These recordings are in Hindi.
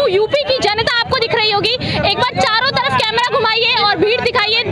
यूपी की जनता आपको दिख रही होगी। एक बार चारों तरफ कैमरा घुमाइए और भीड़ दिखाइए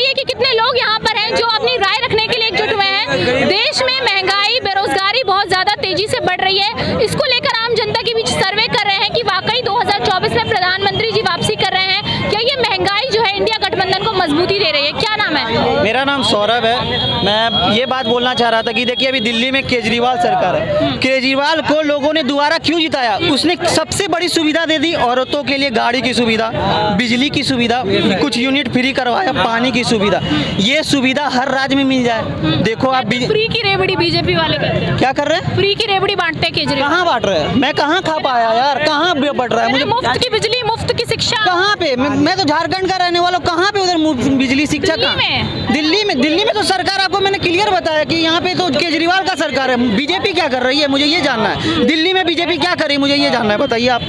कि कितने लोग यहाँ पर हैं जो अपनी राय रखने के लिए एकजुट हुए हैं। देश में महंगाई, बेरोजगारी बहुत ज्यादा तेजी से बढ़ रही है। इसको लेकर आम जनता के बीच सर्वे कर रहे हैं कि वाकई 2024 में प्रधानमंत्री जी वापसी कर रहे हैं। क्या ये महंगाई जो है इंडिया गठबंधन को मजबूती दे रही है? क्या नाम है? मेरा नाम सौरभ है। मैं ये बात बोलना चाह रहा था कि देखिए अभी दिल्ली में केजरीवाल सरकार है। केजरीवाल को लोगों ने दोबारा क्यों जिताया? उसने सबसे बड़ी सुविधा दे दी, औरतों के लिए गाड़ी की सुविधा, बिजली की सुविधा, कुछ यूनिट फ्री करवाया, पानी की सुविधा। ये सुविधा हर राज्य में मिल जाए। देखो आप फ्री की रेवड़ी बीजेपी वाले कहते हैं। क्या कर रहे हैं? फ्री की रेवड़ी बांटते हैं केजरीवाल। कहाँ बांट रहे हैं? मैं कहाँ खा पाया यार? कहाँ बढ़ रहा है मुझे? मुफ्त की बिजली, मुफ्त की शिक्षा। कहाँ पे? मैं तो झारखंड का रहने वाला हूँ। कहाँ पे उधर बिजली शिक्षा? दिल्ली में तो सरकार, आपको मैंने क्लियर बताया कि यहाँ पे तो केजरीवाल का सरकार है। बीजेपी क्या कर रही है मुझे ये जानना है। दिल्ली में बीजेपी क्या कर रही है मुझे ये जानना है। बताइए आप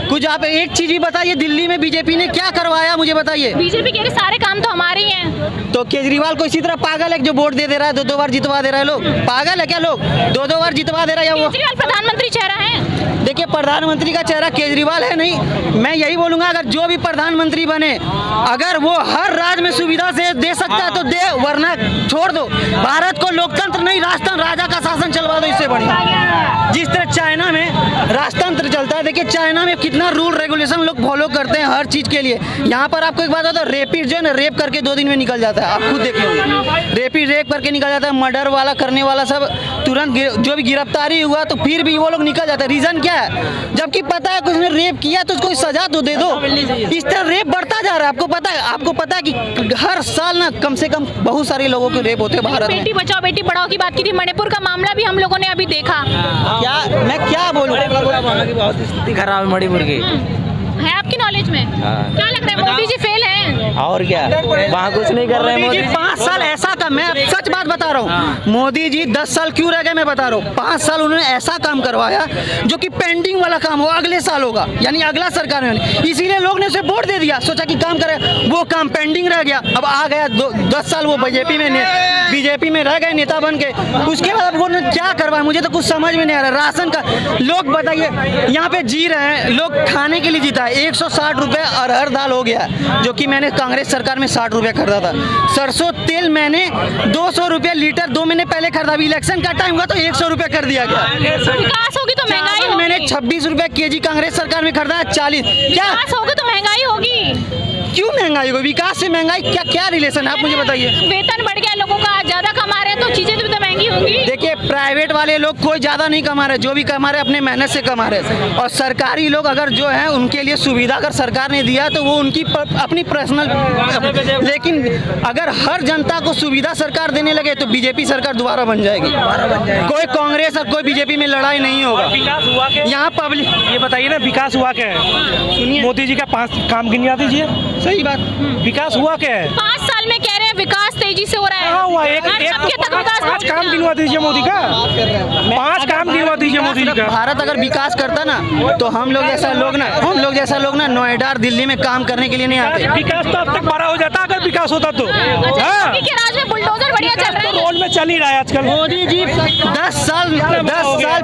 कुछ, आप एक चीज ही बताइए, दिल्ली में बीजेपी ने क्या करवाया मुझे बताइए। बीजेपी कह रही सारे काम तो हमारे ही हैं। तो केजरीवाल को इसी तरह पागल है जो वोट दे रहा है, दो बार जितवा दे रहा है। लोग पागल है क्या? लोग दो बार जितवा दे रहा है। वो केजरीवाल प्रधानमंत्री चेहरा है। देखिए प्रधानमंत्री का चेहरा केजरीवाल है नहीं। मैं यही बोलूंगा अगर जो भी प्रधानमंत्री बने, अगर वो हर राज्य में सुविधा से दे सकता है तो दे, वरना छोड़ दो। भारत को लोकतंत्र नहीं, राजतंत्र, राजा का शासन चलवा दो। इससे बढ़िया जिस तरह चाइना में राजतंत्र चलता है। देखिए चाइना में कितना रूल रेगुलेशन लोग फॉलो करते हैं हर चीज के लिए। यहाँ पर आपको एक बात बता, रेपिड जो है ना, रेप करके 2 दिन में निकल जाता है। आप खुद देख लो, रेप करके निकल जाता है। मर्डर वाला करने वाला सब तुरंत जो भी गिरफ्तारी हुआ तो फिर भी वो लोग निकल जाते हैं। रीजन क्या है? जबकि पता है उसने रेप किया तो उसको सजा तो दे दो। इस तरह रेप बढ़ता जा रहा है। आपको पता है कि हर साल ना कम से कम बहुत सारे लोगों के रेप होते हैं भारत में। बेटी बचाओ बेटी पढ़ाओ की बात की थी, मणिपुर का मामला भी हम लोगों ने अभी देखा। मैं क्या बोलूं? बहुत स्थिति खराब है मणिपुर की। है आपकी नॉलेज में? क्या लग रहा है मोदी जी फेल हैं? और क्या, वहाँ कुछ नहीं कर रहे हैं मोदी जी। 5 साल ऐसा काम, मैं सच बात बता रहा हूँ, मोदी जी 10 साल क्यों रह गए मैं बता रहा हूँ। 5 साल उन्होंने ऐसा काम करवाया जो कि पेंडिंग वाला काम हो अगले साल होगा, यानी अगला सरकार में। इसीलिए लोग ने उसे वोट दे दिया, सोचा कि काम करे। वो काम पेंडिंग रह गया, अब आ गया 10 साल वो बीजेपी में रह गए नेता बन के। उसके बाद वो क्या करवाया मुझे तो कुछ समझ में नहीं आ रहा। राशन का लोग बताइए, यहाँ पे जी रहे हैं लोग, खाने के लिए जीता है। 160 रुपए अरहर दाल हो गया, जो कि मैंने कांग्रेस सरकार में 60 रुपए खरीदा था। सरसों तेल मैंने 200 रुपए लीटर 2 महीने पहले खरीदा। अभी इलेक्शन का टाइम हुआ तो 100 रुपए कर दिया गया। विकास होगी तो महंगाई होगी। मैंने 26 रुपए केजी कांग्रेस सरकार में खरीदा, 40। क्या होगा तो महंगाई होगी? क्यों महंगाई होगी? विकास से महंगाई क्या रिलेशन है आप मुझे बताइए। वेतन बढ़ गया, लोगों का ज्यादा कमा रहे हैं तो चीजें तो महंगी होंगी। देखिए प्राइवेट वाले लोग कोई ज्यादा नहीं कमा रहे, जो भी कमा रहे अपने मेहनत से कमा रहे। और सरकारी लोग अगर जो है उनके लिए सुविधा अगर सरकार ने दिया तो वो उनकी अपनी पर्सनल। लेकिन अगर हर जनता को सुविधा सरकार देने लगे तो बीजेपी सरकार दोबारा बन जाएगी। कोई कांग्रेस और कोई बीजेपी में लड़ाई नहीं होगा। यहाँ पब्लिक ये बताइए ना, विकास हुआ क्या है? सुनिए, मोदी जी का 5 काम गिनवा दीजिए। सही बात, विकास हुआ क्या है? 5 साल में कह रहे हैं विकास तेजी से हो रहा है। हुआ एक 5 काम गिनवा दीजिए मोदी का। 5 काम गिनवा दीजिए मोदी जी का। भारत अगर विकास करता ना तो हम लोग जैसा लोग ना नोएडा और दिल्ली में काम करने के लिए नहीं आते। विकास तो अब तक बड़ा हो जाता अगर विकास होता तो। के राज में बुलडोजर बढ़िया चल रहा है। रोड में चल ही रहा है आजकल। मोदी जी 10 साल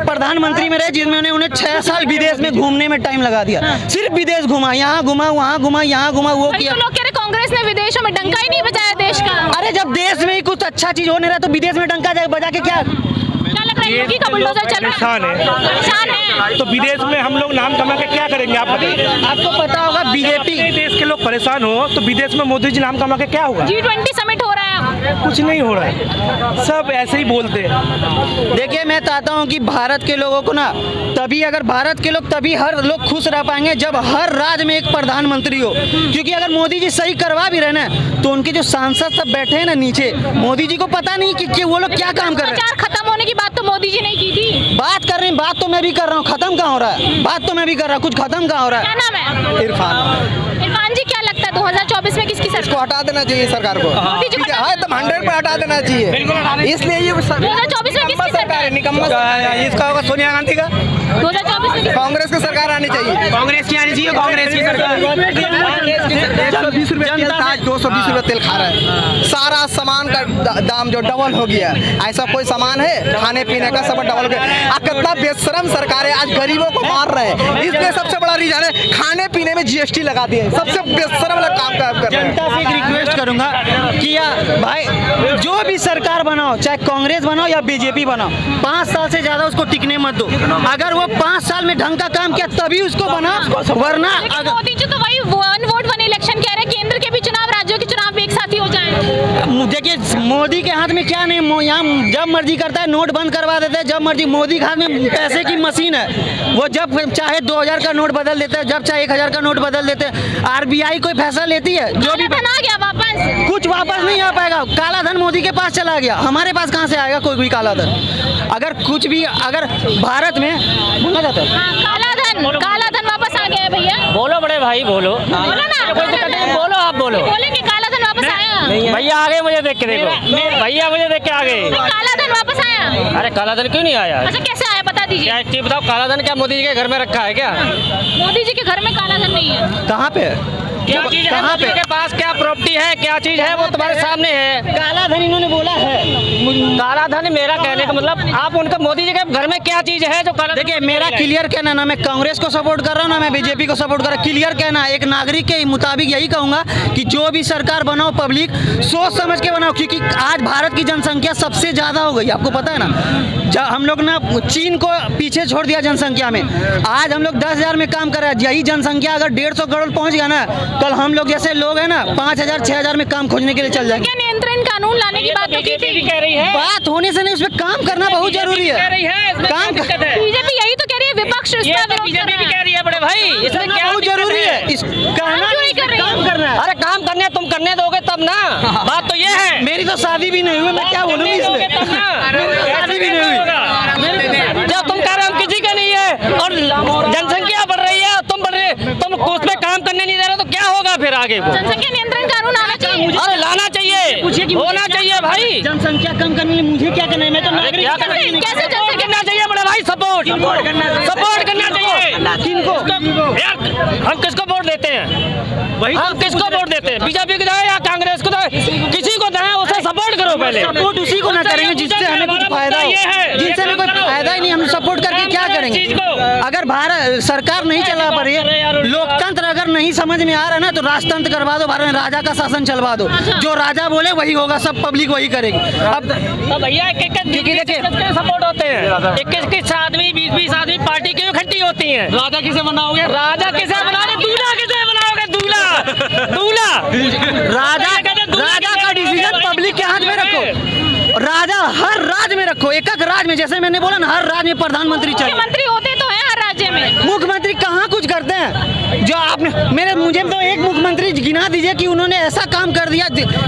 प्रधानमंत्री में रहे, जिसमें उन्हें 6 साल विदेश में घूमने में टाइम लगा दिया। सिर्फ विदेश घुमा, यहाँ घुमा, वहाँ घुमा, यहाँ घुमा, वो किया। लोग कह रहे कांग्रेस ने विदेशों में डंका ही नहीं बजाया देश का। अरे जब देश में ही कुछ अच्छा चीज होने रहा तो विदेश में डंका बजा के क्या लग रहा है? योगी का बुलडोजर चल रहा है। तो विदेश में हम लोग नाम कमा के क्या करेंगे आप बताइए। आपको पता होगा बीजेपी देश के लोग परेशान हो तो विदेश में मोदी जी नाम कमा के क्या होगा? G20 समिट हो रहा है, कुछ नहीं हो रहा है, सब ऐसे ही बोलते हैं। देखिए मैं चाहता हूँ कि भारत के लोगों को ना तभी हर लोग खुश रह पाएंगे जब हर राज्य में एक प्रधानमंत्री हो। क्योंकि अगर मोदी जी सही करवा भी रहे ना तो उनके जो सांसद सब बैठे हैं ना नीचे, मोदी जी को पता नहीं कि वो लोग क्या काम कर रहे हैं। खत्म होने की बात तो मोदी जी ने की थी। बात कर रहे हैं, बात तो मैं भी कर रहा हूँ, खत्म कहाँ हो रहा है? बात तो मैं भी कर रहा हूँ, कुछ खत्म कहाँ हो रहा है? क्या नाम है? इरफान जी क्या लगता है 2024 में किसकी इसको सरकार? हटा देना चाहिए सरकार को। मोदी जी को हटा हाँ, एकदम 100 पे हटा देना चाहिए। इसलिए ये 2024 में किसकी सरकार? निकम्मा सरकार है। इसका होगा सोनिया गांधी का। 2024 में कांग्रेस की सरकार आनी चाहिए। कांग्रेस की आनी चाहिए, कांग्रेस की सरकार। 120 रुपये तेल था, आज 220 रुपये तेल खा रहा है। सारा सामान का दाम जो डबल हो गया है। ऐसा कोई सामान है खाने पीने का सब डबल हो गया। कितना बेशरम सरकार है, आज गरीबों को मार रहे हैं। इसलिए सबसे बड़ा रीजन है खाने पीने में GST लगा दिए। सबसे बेशरम वाला काम कर रहे हैं। जनता से एक रिक्वेस्ट करूंगा कि यार भाई जो भी सरकार बनाओ, चाहे कांग्रेस बनाओ या बीजेपी बनाओ, 5 साल से ज्यादा उसको टिकने मत दो। अगर वो 5 साल में ढंग का काम किया तभी उसको बनाओ, वरना लेकिन मोदी जी तो वही वन वोट वन इलेक्शन कह रहे हैं, केंद्र के भी चुनाव, राज्यों के चुनाव भी एक साथ ही हो जाए। देखिए मोदी के हाथ में क्या नहीं, यहाँ जब मर्जी करता है नोट बंद करवा देते हैं, जब मर्जी। मोदी के हाथ में पैसे की मशीन है, वो जब चाहे 2000 का नोट बदल देते हैं, जब चाहे 1000 का नोट बदल देते हैं। RBI कोई फैसला लेती है? जो भी काला धन आ गया वापस। कुछ वापस नहीं आ पाएगा। काला धन मोदी के पास चला गया, हमारे पास कहाँ से आएगा कोई भी काला धन? अगर कुछ भी अगर भारत में बोला जाता है हाँ, काला धन वापस आ गया है भैया। बोलो बड़े भाई, बोलो। बोलो ना, कोई दिक्कत नहीं, बोलो, आप बोलो। बोले कि काला धन वापस आया। भैया आगे मुझे देख के देखो, भैया मुझे देख के आगे। काला धन वापस आया। अरे काला धन क्यों नहीं आया? अच्छा कैसे आया बता दीजिए। क्या एक चीज बताओ, काला धन क्या मोदी जी के घर में रखा है क्या? मोदी जी के घर में काला धन नहीं है। कहाँ पे है? क्या चीज है कहाँ मोदी पे? के पास? क्या प्रॉपर्टी है, क्या चीज है, वो तुम्हारे सामने है। काला धन इन्होंने बोला है। काला धन, मेरा कहने का मतलब आप उनका मोदी जी के घर में क्या चीज है जो काला? देखिए मेरा क्लियर कहना, ना मैं कांग्रेस को सपोर्ट कर रहा हूँ ना मैं बीजेपी को सपोर्ट कर रहा हूँ। क्लियर कहना, एक नागरिक के मुताबिक यही कहूंगा कि जो भी सरकार बनाओ पब्लिक सोच समझ के बनाओ, क्योंकि आज भारत की जनसंख्या सबसे ज्यादा हो गई, आपको पता है ना। जब हम लोग ना चीन को पीछे छोड़ दिया जनसंख्या में, आज हम लोग 10,000 में काम कर रहे हैं। यही जनसंख्या अगर 150 करोड़ पहुंच गया ना, कल हम लोग जैसे लोग हैं ना 5,000 6,000 में काम खोजने के लिए चल जाएंगे। क्या नियंत्रण कानून लाने की बात होती थी? कह रही है बात होने से नहीं, उसमें काम करना बहुत जरूरी कह है। रही है, इसमें क्या काम दिक्कत है? बीजेपी यही तो कह रही है, विपक्ष ये इसका तो विरोध कर बीजेपी रहा भी है। कह रही है बड़े भाई, इसमें क्या बहुत दिक्कत जरूरी है। इस काम क्यों नहीं कर रही? काम करना है। अरे काम करने तुम करने दोगे तब ना, बात तो ये है। मेरी तो शादी भी नहीं हुई, मैं क्या बोलूँगी इसमें? शादी भी नहीं हुई। जब तुम कह रहे हो किसी का नहीं है और जनसंख्या बढ़ रही है, तुम बढ़ रहे, तुम उसमें काम करने नहीं दे रहे तो क्या होगा फिर आगे को? जनसंख्या नियंत्रण कानून आना चाहिए। अरे लाना चाहिए, होना चाहिए भाई। जनसंख्या कम करने के लिए मुझे क्या करना है? मैं तो नागरिक क्या हूं। करना है? कैसे सपोर्ट करना चाहिए बड़े भाई, सपोर्ट करना चाहिए। किनको? यार हम किसको वोट देते हैं? हम किसको वोट देते हैं? बीजेपी को दें या कांग्रेस को दें? किसी को दें, उसे सपोर्ट करो पहले। सपोर्ट उसी को ना करेंगे जिससे हमें कुछ फायदा हो, जिससे हमें कोई फायदा ही नहीं, हम सपोर्ट करके क्या करेंगे? अगर भारत सरकार नहीं चला पा रही है, लोकतंत्र अगर नहीं समझ में आ रहा है ना, तो राजतंत्र करवा दो, भारत में राजा का शासन चलवा दो। जो राजा बोले वही होगा, सब पब्लिक वही करेगी। अब तो भैया एक सपोर्ट होते हैं, 21 आदमी 20 आदमी पार्टी क्यों इकट्ठी होती है? राजा किसे बनाओगे? राजा किसे बनाओगे? दूल्हा किसे बनाओगे? दूल्हा राजा का डिसीजन पब्लिक के हाथ में रखो। राजा हर राज्य में रखो, एक एक राज्य में, जैसे मैंने बोला ना, हर राज्य में प्रधानमंत्री चाहिए। मुख्यमंत्री होते तो है हर राज्य में। मुख्यमंत्री कहाँ कुछ करते हैं? जो आपने मुझे तो एक मुख्यमंत्री गिना दीजिए कि उन्होंने ऐसा काम कर दिया।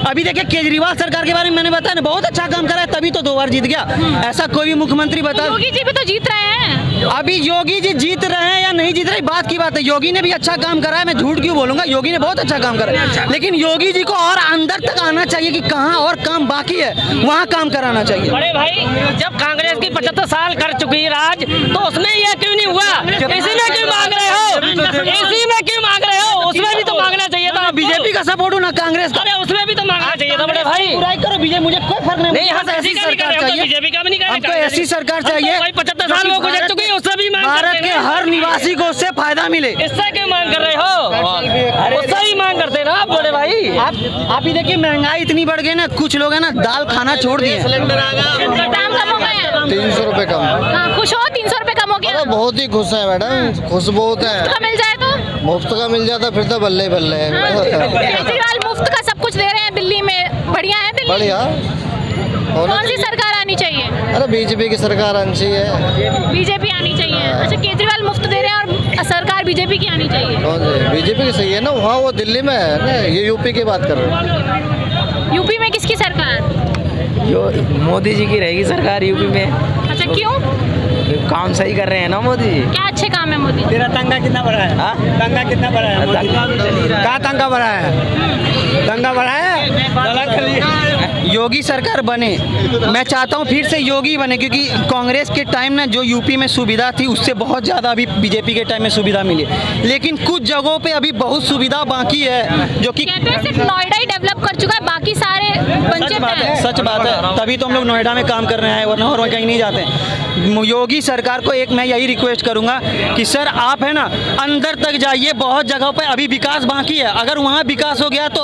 अभी देखिए केजरीवाल सरकार के बारे में मैंने बताया ना, बहुत अच्छा काम करा है, तभी तो 2 बार जीत गया। ऐसा कोई भी मुख्यमंत्री बता। योगी जी भी तो जीत रहे हैं। अभी योगी जी जीत रहे हैं या नहीं जीत रहे बात की बात है। योगी ने भी अच्छा काम करा है, मैं झूठ क्यों बोलूंगा, योगी ने बहुत अच्छा काम करा है। लेकिन योगी जी को और अंदर तक आना चाहिए कि कहाँ और काम बाकी है, वहाँ काम कराना चाहिए। बड़े भाई जब कांग्रेस की 75 साल कर चुकी है राज, तो उसमें यह क्यों नहीं हुआ? इसी में क्यों मांग रहे हो? इसी में क्यों मांग रहे हो? उसमें भी तो मांगना चाहिए था। बीजेपी का सपोर्ट हो ना कांग्रेस का, अरे उसमें भी तो मांगना चाहिए था बड़े भाई। बुराई करो बीजेपी, मुझे कोई फर्क नहीं। हम ऐसी सरकार चाहिए, बीजेपी का भी नहीं हमको ऐसी सरकार चाहिए। 75 साल वो गुजर चुकी है, उससे भी मांग भारत के हर निवासी को उससे फायदा मिले। इससे क्यों मांग कर रहे हो? उससे ही मांग करते ना आप बड़े भाई। आप ही देखिए महंगाई इतनी बढ़ गई ना, कुछ लोग है ना दाल खाना छोड़ दिए। दाम कम हो गया। 300 रुपये कम। हाँ, खुश हो? 300 रुपए कम हो गया। बहुत ही खुश है मैडम, खुश बहुत है। मुफ्त का मिल जाए तो? मुफ्त का मिल जाता फिर तो बल्ले बल्ले है। केजरीवाल मुफ्त का सब कुछ दे रहे हैं दिल्ली में, बढ़िया है दिल्ली। बढ़िया। कौन सी सरकार आनी चाहिए? अरे बीजेपी की सरकार आनी चाहिए। बीजेपी आनी चाहिए। अच्छा केजरीवाल मुफ्त दे रहे हैं और सरकार बीजेपी की आनी चाहिए। कौन सी? बीजेपी की सही है ना, वहाँ वो दिल्ली में है ना, ये यूपी की बात कर रहे हैं। यूपी में किसकी सरकार? मोदी जी की रहेगी सरकार यूपी में। अच्छा क्यों? काम सही कर रहे हैं ना मोदी जी। क्या अच्छे काम है मोदी? तेरा तंगा कितना बड़ा है? तंगा कितना बड़ा है? कहाँ तंगा बड़ा है? तंगा बड़ा है? योगी सरकार बने, मैं चाहता हूँ फिर से योगी बने, क्योंकि कांग्रेस के टाइम ना जो यूपी में सुविधा थी उससे बहुत ज़्यादा अभी बीजेपी के टाइम में सुविधा मिली, लेकिन कुछ जगहों पे अभी बहुत सुविधा बाकी है जो कि कहते हैं सिर्फ नोएडा ही डेवलप कर चुका है, बाकी सारे वंचित हैं। सच बात है, तभी तो हम लोग नोएडा में काम कर रहे हैं, वरना और कहीं नहीं जाते। योगी सरकार को एक मैं यही रिक्वेस्ट करूंगा कि सर आप है ना अंदर तक जाइए, बहुत जगहों पे अभी विकास बाकी है, अगर वहाँ विकास हो गया तो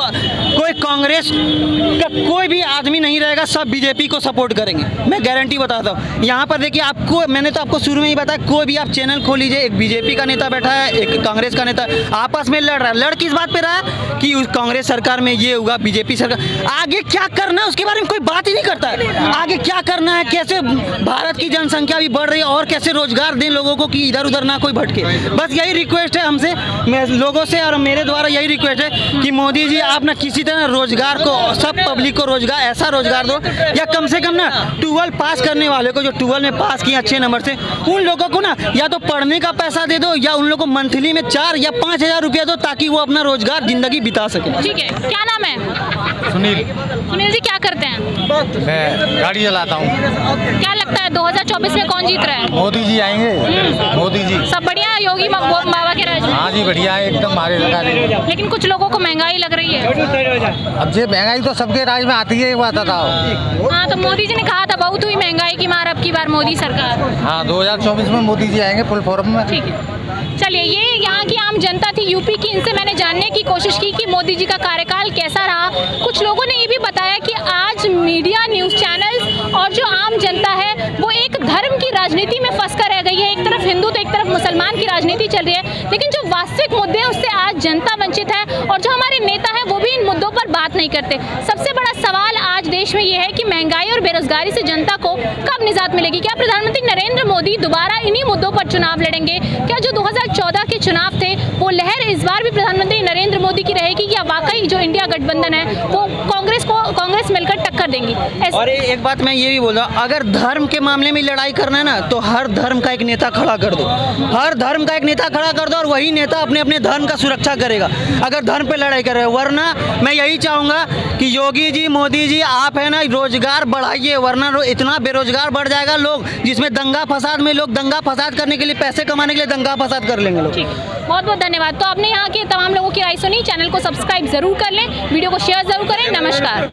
कोई कांग्रेस का कोई भी आदमी नहीं रहेगा, सब बीजेपी को सपोर्ट करेंगे, मैं गारंटी बताता हूँ। यहाँ पर देखिए आपको, मैंने तो आपको शुरू में ही बताया, कोई भी आप चैनल खोल लीजिए, एक बीजेपी का नेता बैठा है, एक कांग्रेस का नेता, आपस में लड़ रहा है। लड़ किस बात पे रहा है कि उस कांग्रेस सरकार में ये होगा, बीजेपी सरकार आगे क्या करना है उसके बारे में कोई बात ही नहीं करता है। आगे क्या करना है, कैसे भारत की जनसंख्या भी बढ़ रही है और कैसे रोजगार दें लोगों को कि इधर उधर ना कोई भटके। बस यही रिक्वेस्ट है हमसे, मैं लोगों से, और मेरे द्वारा यही रिक्वेस्ट है कि मोदी जी आप ना किसी तरह रोजगार को, सब पब्लिक को रोजगार, ऐसा रोजगार दो, या कम से कम ना 12 पास करने वाले को, जो 12 में पास किए अच्छे नंबर से, उन लोगों को ना या तो पढ़ने का पैसा दे दो, या उन लोगों को मंथली में 4 या 5 हज़ार रुपया दो, ताकि वो अपना रोजगार जिंदगी बिता सके। ठीक है, क्या नाम है? सुनील। सुनील जी क्या करते हैं? मैं गाड़ी चलाता हूँ। क्या लगता है 2024 में कौन जीत रहा है? मोदी जी आएंगे। मोदी जी सब बढ़िया है योगी बाबा के राज में? हाँ जी बढ़िया है एकदम, हमारे लगा रहे। लेकिन कुछ लोगों को महंगाई लग रही है। अब ये महंगाई तो सबके राज में आती है, एक बात बताओ। हाँ, तो मोदी जी ने कहा था बहुत हुई महंगाई की मार अब की बार मोदी सरकार। हाँ 2024 में मोदी जी आएंगे फुल फॉर्म में। ठीक है, चलिए ये यहाँ की आम जनता थी यूपी की, इनसे मैंने जानने की कोशिश की कि मोदी जी का कार्यकाल कैसा रहा। कुछ लोगों ने ये भी बताया कि आज मीडिया, न्यूज़ चैनल्स और जो आम जनता है वो एक धर्म की राजनीति में फंस कर रह गई है। एक तरफ हिंदू तो एक तरफ मुसलमान की राजनीति चल रही है, लेकिन जो वास्तविक मुद्दे हैं उससे आज जनता वंचित है, और जो हमारे नेता हैं वो भी इन मुद्दों पर बात नहीं करते। सबसे बड़ा सवाल आज देश में ये है कि महंगाई और बेरोजगारी से जनता को कब निजात मिलेगी? क्या प्रधानमंत्री नरेंद्र मोदी दोबारा इन्हीं मुद्दों पर चुनाव लड़ेंगे? क्या जो 2014 के चुनाव थे वो लहर इस बार भी प्रधानमंत्री नरेंद्र मोदी की रहेगी, या वाकई जो इंडिया गठबंधन है वो कांग्रेस मिलकर टक्कर देंगी? और एक बात मैं ये भी बोल रहा हूँ, अगर धर्म के मामले में लड़ाई करना है ना तो हर धर्म का एक नेता खड़ा कर दो, हर धर्म का एक नेता खड़ा कर दो, और वही नेता अपने अपने धर्म का सुरक्षा करेगा अगर धर्म पे लड़ाई करे। वरना मैं यही चाहूँगा कि योगी जी, मोदी जी आप है ना रोजगार बढ़ाइए, वरना इतना बेरोजगार बढ़ जाएगा, लोग जिसमें दंगा फसाद में, लोग दंगा फसाद करने के लिए, पैसे कमाने के लिए दंगा फसाद कर लेंगे लोग। ठीक, बहुत बहुत धन्यवाद। तो आपने यहाँ के तमाम लोगों की राय सुनी, चैनल को सब्सक्राइब जरूर कर लें, वीडियो को शेयर जरूर करें। नमस्कार।